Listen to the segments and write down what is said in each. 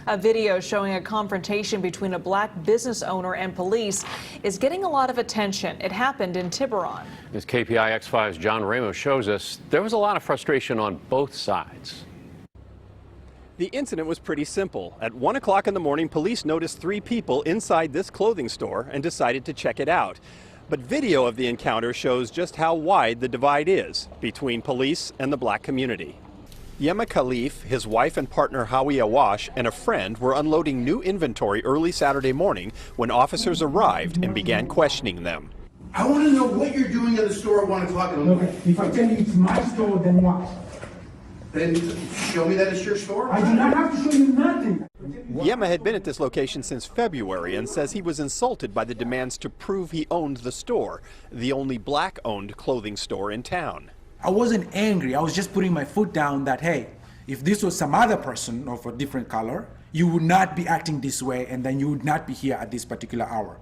A video showing a confrontation between a black business owner and police is getting a lot of attention. It happened in Tiburon. As KPIX 5's John Ramos shows us, there was a lot of frustration on both sides. The incident was pretty simple. At 1 o'clock in the morning, police noticed 3 people inside this clothing store and decided to check it out. But video of the encounter shows just how wide the divide is between police and the black community. Yema Khalif, his wife and partner Howie Awash, and a friend were unloading new inventory early Saturday morning when officers arrived and began questioning them. I want to know what you're doing at the store at 1 o'clock in the morning. Okay, if I tell you it's my store, then what? Then show me that it's your store. I do not have to show you nothing. Yema had been at this location since February and says he was insulted by the demands to prove he owned the store, the only black-owned clothing store in town. I wasn't angry. I was just putting my foot down that, hey, if this was some other person of a different color, you would not be acting this way, and then you would not be here at this particular hour.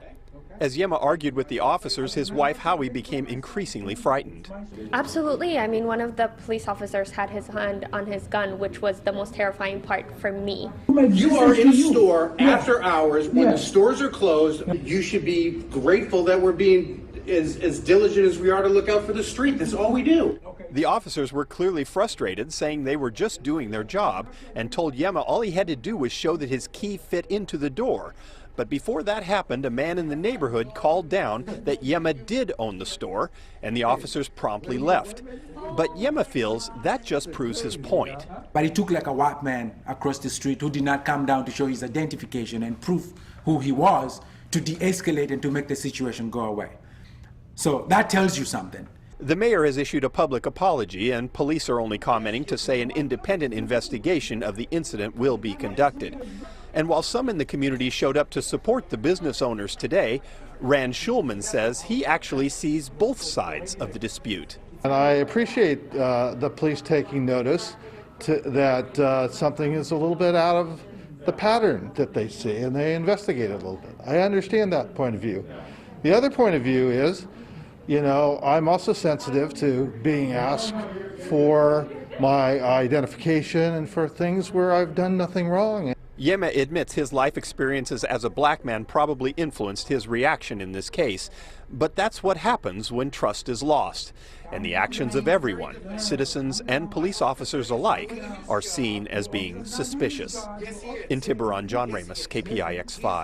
As Yema argued with the officers, his wife Howie became increasingly frightened. Absolutely. I mean, one of the police officers had his hand on his gun, which was the most terrifying part for me. You are in a store after hours when the stores are closed. You should be grateful that we're being as diligent as we are to look out for the street. That's all we do. The officers were clearly frustrated, saying they were just doing their job, and told Yema all he had to do was show that his key fit into the door. But before that happened, a man in the neighborhood called down that Yema did own the store, and the officers promptly left. But Yema feels that just proves his point. But it took like a white man across the street who did not come down to show his identification and prove who he was to de-escalate and to make the situation go away. So that tells you something. The mayor has issued a public apology, and police are only commenting to say an independent investigation of the incident will be conducted. And while some in the community showed up to support the business owners today, Rand Schulman says he actually sees both sides of the dispute. And I appreciate the police taking notice that something is a little bit out of the pattern that they see, and they investigate it a little bit. I understand that point of view. The other point of view is, you know, I'm also sensitive to being asked for my identification and for things where I've done nothing wrong. Yema admits his life experiences as a black man probably influenced his reaction in this case. But that's what happens when trust is lost. And the actions of everyone, citizens and police officers alike, are seen as being suspicious. In Tiburon, John Ramos, KPIX 5.